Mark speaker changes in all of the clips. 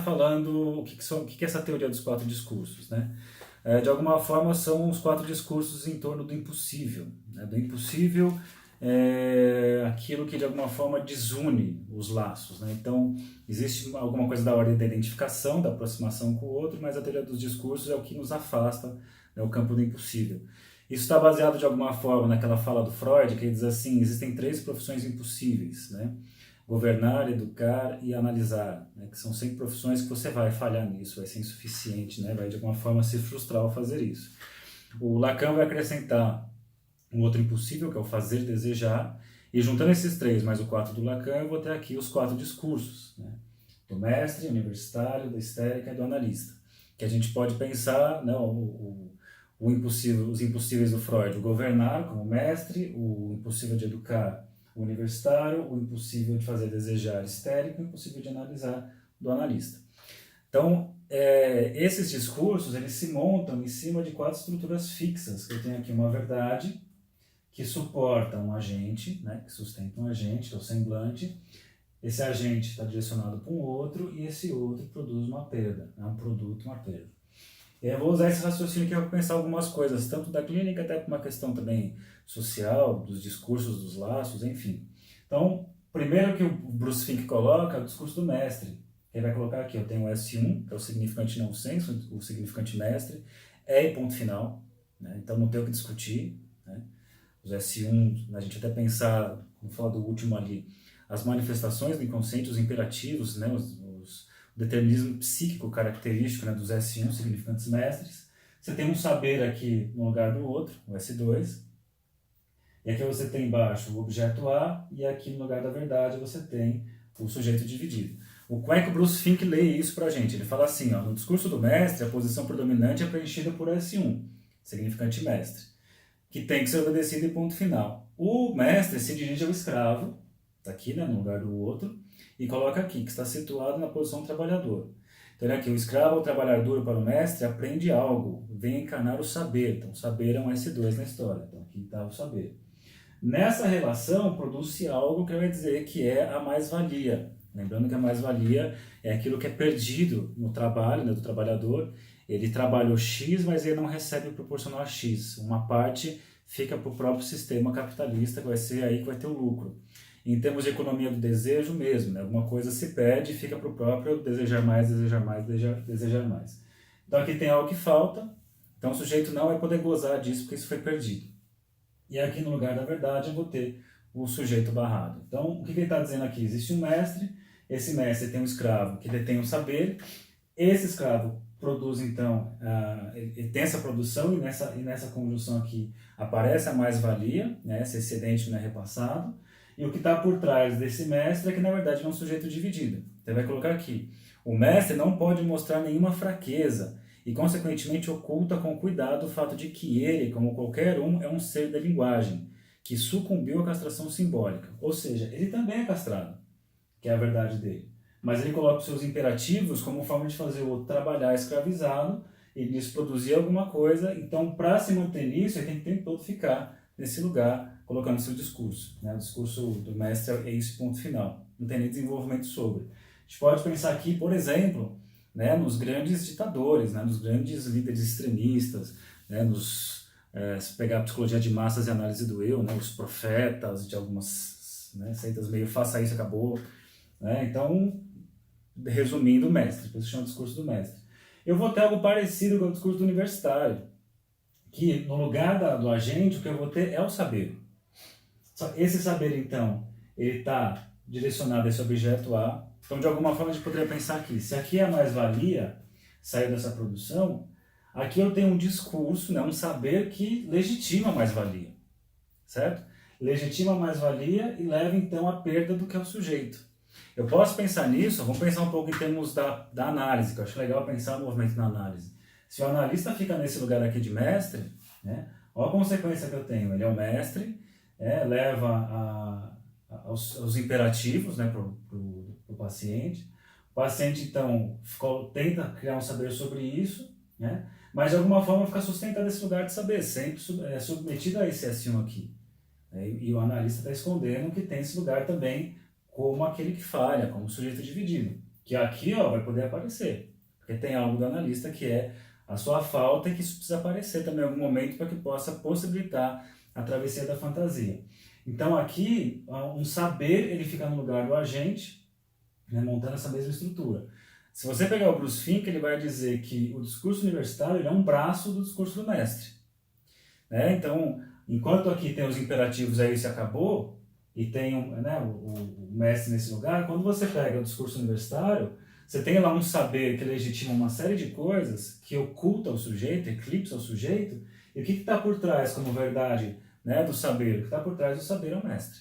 Speaker 1: falando o que é essa teoria dos quatro discursos, né? De alguma forma são os quatro discursos em torno do impossível, né? Do impossível aquilo que de alguma forma desune os laços, né? Então existe alguma coisa da ordem da identificação, da aproximação com o outro, mas a teoria dos discursos é o que nos afasta, né, o campo do impossível. Isso está baseado de alguma forma naquela fala do Freud, que ele diz assim: existem três profissões impossíveis, né? Governar, educar e analisar, né? Que são sempre profissões que você vai falhar nisso, vai ser insuficiente, né? Vai de alguma forma se frustrar ao fazer isso. O Lacan vai acrescentar um outro impossível, que é o fazer desejar, e juntando esses três mais o quatro do Lacan, eu vou ter aqui os quatro discursos, né? Do mestre, universitário, da histérica e do analista, que a gente pode pensar, né, o impossível, os impossíveis do Freud: o governar como mestre, o impossível de educar, o universitário, o impossível de fazer desejar, histérico, e o impossível de analisar, do analista. Então, esses discursos, eles se montam em cima de quatro estruturas fixas. Eu tenho aqui uma verdade que suporta um agente, né, que sustenta um agente, que é o semblante. Esse agente está direcionado para um outro e esse outro produz uma perda, né, um produto, uma perda. E eu vou usar esse raciocínio aqui para pensar algumas coisas, tanto da clínica até para uma questão também social, dos discursos, dos laços, enfim. Então, primeiro que o Bruce Fink coloca é o discurso do mestre. Ele vai colocar aqui: eu tenho o S1, que é o significante não senso, o significante mestre, e ponto final, né? Então não tem o que discutir, né? Os S1, a gente até pensar, vamos falar do último ali, as manifestações do inconsciente, os imperativos, né? O determinismo psíquico característico, né, dos S1, significantes mestres. Você tem um saber aqui no lugar do outro, o S2, e aqui você tem embaixo o objeto A, e aqui no lugar da verdade você tem o sujeito dividido. Como é que o Bruce Fink lê isso pra gente? Ele fala assim, ó: no discurso do mestre, a posição predominante é preenchida por S1, significante mestre, que tem que ser obedecido e ponto final. O mestre se dirige ao escravo, está aqui, né, no lugar do outro, e coloca aqui, que está situado na posição trabalhador. Então, aqui, o escravo, ao trabalhar duro para o mestre, aprende algo, vem encarnar o saber. Então, o saber é um S2 na história. Então, aqui está o saber. Nessa relação, produz-se algo que vai dizer que é a mais-valia. Lembrando que a mais-valia é aquilo que é perdido no trabalho, né, do trabalhador. Ele trabalhou X, mas ele não recebe proporcional a X. Uma parte fica para o próprio sistema capitalista, que vai ser aí que vai ter o lucro. Em termos de economia do desejo mesmo, né? Alguma coisa se perde e fica para o próprio desejar mais, desejar mais, desejar mais. Então aqui tem algo que falta, então o sujeito não vai poder gozar disso porque isso foi perdido. E aqui no lugar da verdade eu vou ter o sujeito barrado. Então o que ele está dizendo aqui? Existe um mestre, esse mestre tem um escravo que detém o saber, esse escravo produz então, ele tem essa produção e nessa conjunção aqui aparece a mais-valia, né? Esse excedente que não é repassado. E o que está por trás desse mestre é que, na verdade, é um sujeito dividido. Você vai colocar aqui: o mestre não pode mostrar nenhuma fraqueza e, consequentemente, oculta com cuidado o fato de que ele, como qualquer um, é um ser da linguagem, que sucumbiu à castração simbólica. Ou seja, ele também é castrado, que é a verdade dele. Mas ele coloca os seus imperativos como forma de fazer o outro trabalhar escravizado e nisso produzir alguma coisa. Então, para se manter nisso, ele tem que o tempo todo ficar nesse lugar, colocando seu discurso, né? O discurso do mestre é esse ponto final, não tem nem desenvolvimento sobre. A gente pode pensar aqui, por exemplo, né, nos grandes ditadores, né, nos grandes líderes extremistas, né, se pegar a psicologia de massas e análise do eu, né, os profetas de algumas, né, seitas meio faça isso, acabou. Né? Então, resumindo, o mestre, por isso chama o discurso do mestre. Eu vou ter algo parecido com o discurso do universitário, que no lugar do agente, o que eu vou ter é o saber. Esse saber, então, ele está direcionado a esse objeto A. Então, de alguma forma, a gente poderia pensar aqui: se aqui é a mais-valia, saiu dessa produção, aqui eu tenho um discurso, né, um saber que legitima a mais-valia, certo? Legitima a mais-valia e leva, então, à perda do que é o sujeito. Eu posso pensar nisso, vamos pensar um pouco em termos da análise, que eu acho legal pensar o movimento na análise. Se o analista fica nesse lugar aqui de mestre, né, olha a consequência que eu tenho: ele é o mestre, leva aos imperativos, né, para o paciente. O paciente, então, tenta criar um saber sobre isso, né, mas de alguma forma fica sustentado nesse lugar de saber, sempre submetido a esse S1 aqui. E o analista está escondendo que tem esse lugar também como aquele que falha, como sujeito dividido. que aqui ó, vai poder aparecer, porque tem algo do analista que é a sua falta e que isso precisa aparecer também em algum momento para que possa possibilitar a travessia da fantasia. Então aqui, um saber, ele fica no lugar do agente, né, montando essa mesma estrutura. Se você pegar o Bruce Fink, ele vai dizer que o discurso universitário ele é um braço do discurso do mestre. Né? Então, enquanto aqui tem os imperativos, aí se acabou, e tem né, o mestre nesse lugar, quando você pega o discurso universitário, você tem lá um saber que legitima uma série de coisas que oculta o sujeito, eclipsa o sujeito, e o que está por trás como verdade, né, do saber? O que está por trás do saber é o mestre.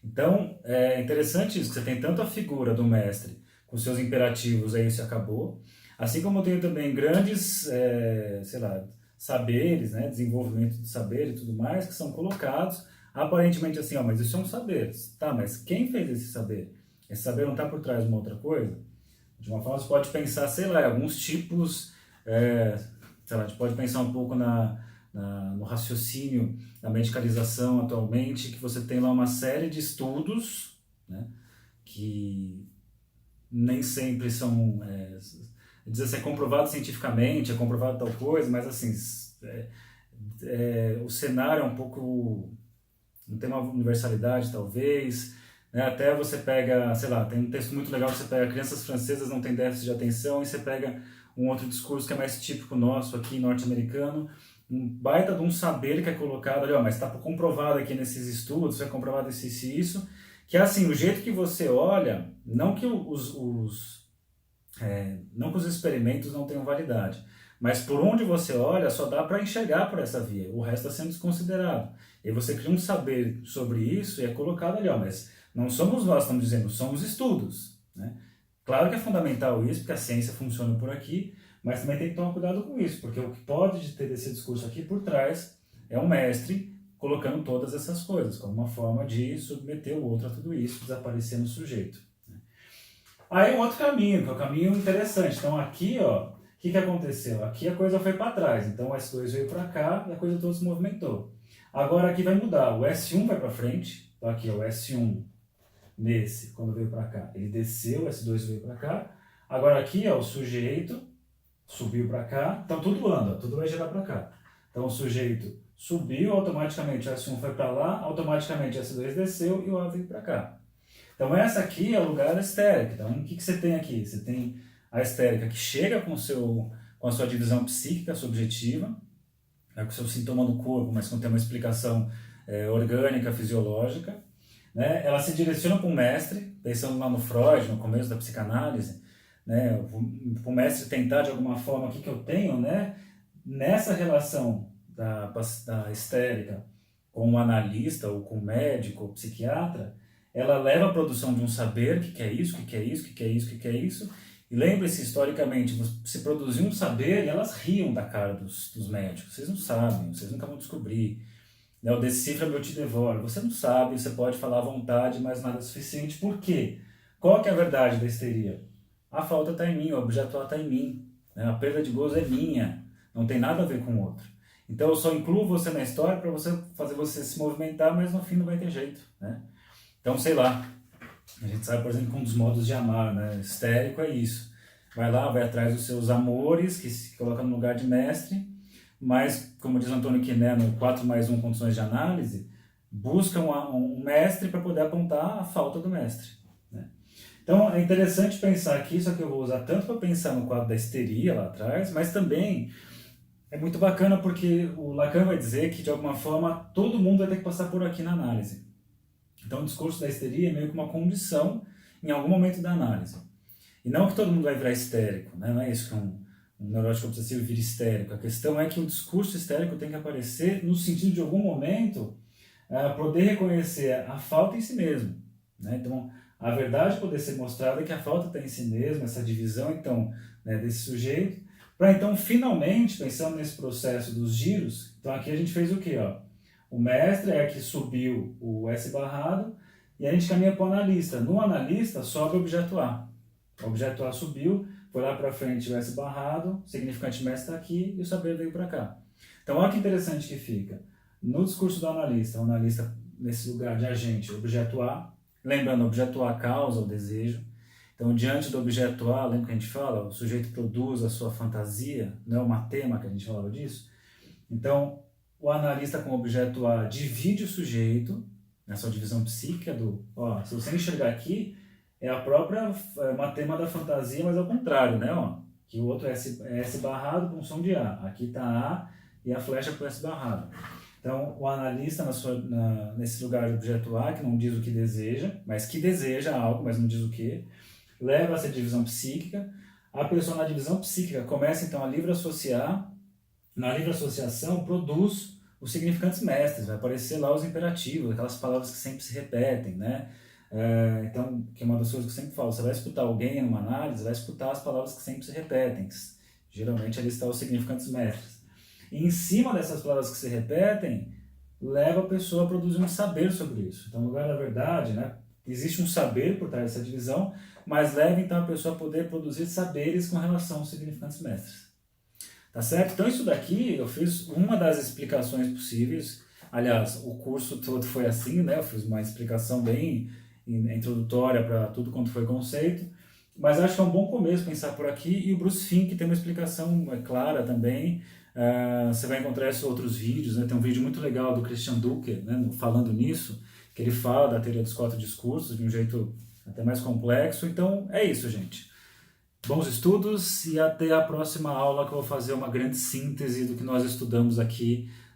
Speaker 1: Então, é interessante isso, que você tem tanto a figura do mestre com seus imperativos, aí se acabou, assim como eu tenho também grandes, sei lá, saberes, né, desenvolvimento de saber e tudo mais, que são colocados aparentemente assim, ó, mas isso é um saber. Tá, mas quem fez esse saber? Esse saber não está por trás de uma outra coisa? De uma forma, você pode pensar, sei lá, alguns tipos, sei lá, a gente pode pensar um pouco no raciocínio da medicalização atualmente, que você tem lá uma série de estudos, né, que nem sempre são, diz assim, é comprovado cientificamente, é comprovado tal coisa, mas assim, o cenário é um pouco, não tem uma universalidade talvez, né? Até você pega, sei lá, tem um texto muito legal que você pega crianças francesas não têm déficit de atenção e você pega um outro discurso que é mais típico nosso aqui, norte-americano, um baita de um saber que é colocado ali, ó, mas está comprovado aqui nesses estudos, é comprovado isso e isso, que é assim, o jeito que você olha, não que não que os experimentos não tenham validade, mas por onde você olha só dá para enxergar por essa via, o resto está sendo desconsiderado. E aí você cria um saber sobre isso e é colocado ali, ó, mas não somos nós que estamos dizendo, são os estudos. Né? Claro que é fundamental isso, porque a ciência funciona por aqui, mas também tem que tomar cuidado com isso, porque o que pode ter desse discurso aqui por trás é um mestre colocando todas essas coisas, como uma forma de submeter o outro a tudo isso, desaparecer no sujeito. Aí um outro caminho, que é um caminho interessante. Então aqui, ó, o que aconteceu? Aqui a coisa foi para trás, então o S2 veio para cá e a coisa toda se movimentou. Agora aqui vai mudar, o S1 vai para frente, então aqui ó, o S1 nesse, quando veio para cá, ele desceu, o S2 veio para cá. Agora aqui ó, o sujeito subiu para cá, então tudo anda, tudo vai girar para cá. Então o sujeito subiu, automaticamente o S1 foi para lá, automaticamente o S2 desceu e o A veio para cá. Então essa aqui é o lugar da histérica. Então o que você tem aqui? Você tem a histérica que chega com a sua divisão psíquica subjetiva, com o seu sintoma no corpo, mas que não tem uma explicação orgânica, fisiológica. Né? Ela se direciona para o mestre, pensando lá no Freud, no começo da psicanálise, né? Para o mestre tentar de alguma forma o que eu tenho, né? Nessa relação da histérica com o analista, ou com o médico, ou psiquiatra, ela leva à produção de um saber, que é isso, que é isso, que é isso, que é isso, e lembre-se, historicamente, se produziu um saber e elas riam da cara dos médicos. Vocês não sabem, vocês nunca vão descobrir. O decifra meu te devora. Você não sabe, você pode falar à vontade, mas nada é suficiente. Por quê? Qual que é a verdade da histeria? A falta está em mim, o objeto está em mim. A perda de gozo é minha, não tem nada a ver com o outro. Então eu só incluo você na história para fazer você se movimentar, mas no fim não vai ter jeito. Né? Então, sei lá, a gente sabe, por exemplo, que um dos modos de amar, né? Histérico é isso. Vai lá, vai atrás dos seus amores, que se coloca no lugar de mestre, mas, como diz Antônio Quiné no 4+1 Condições de Análise, busca um mestre para poder apontar a falta do mestre. Né? Então, é interessante pensar aqui, isso que eu vou usar tanto para pensar no quadro da histeria lá atrás, mas também é muito bacana porque o Lacan vai dizer que, de alguma forma, todo mundo vai ter que passar por aqui na análise. Então, o discurso da histeria é meio que uma condição em algum momento da análise. E não que todo mundo vai virar histérico, né? Não é isso que um neurótico obsessivo vira histérico. A questão é que o discurso histérico tem que aparecer no sentido de, algum momento, poder reconhecer a falta em si mesmo. Né? Então, a verdade poder ser mostrada é que a falta está em si mesmo, essa divisão, então, né, desse sujeito, para então, finalmente, pensando nesse processo dos giros, então aqui a gente fez o quê? Ó? O mestre é que subiu o S barrado e a gente caminha para o analista. No analista, sobe o objeto A. O objeto A subiu, foi lá para frente o S barrado, o significante mestre está aqui e o saber veio para cá. Então, olha que interessante que fica. No discurso do analista, o analista nesse lugar de agente, objeto A, lembrando, objeto A causa o desejo. Então, diante do objeto A, lembra que a gente fala? O sujeito produz a sua fantasia, não é uma tema que a gente falava disso? Então, o analista com o objeto A divide o sujeito, nessa divisão psíquica ó, se você enxergar aqui, é a própria matema da fantasia, mas ao contrário, né? Ó, que o outro é S barrado com som de A. Aqui está A e a flecha com S barrado. Então, o analista nesse lugar do objeto A, que não diz o que deseja, mas que deseja algo, mas não diz o que, leva essa divisão psíquica. A pessoa na divisão psíquica começa então a livre associar. Na livre associação produz os significantes mestres, vai aparecer lá os imperativos, aquelas palavras que sempre se repetem, né? Então, que é uma das coisas que eu sempre falo, você vai escutar alguém numa análise, vai escutar as palavras que sempre se repetem, que geralmente ali estão os significantes mestres. E em cima dessas palavras que se repetem, leva a pessoa a produzir um saber sobre isso. Então, no lugar da verdade, né, existe um saber por trás dessa divisão, mas leva então a pessoa a poder produzir saberes com relação aos significantes mestres. Tá certo? Então isso daqui eu fiz uma das explicações possíveis. Aliás, o curso todo foi assim, né? Eu fiz uma explicação bem introdutória para tudo quanto foi conceito, mas acho que é um bom começo pensar por aqui, e o Bruce Fink tem uma explicação clara também. Você vai encontrar esses outros vídeos, né? Tem um vídeo muito legal do Christian Duque, né, falando nisso, que ele fala da teoria dos 4 discursos de um jeito até mais complexo. Então é isso, gente. Bons estudos e até a próxima aula, que eu vou fazer uma grande síntese do que nós estudamos aqui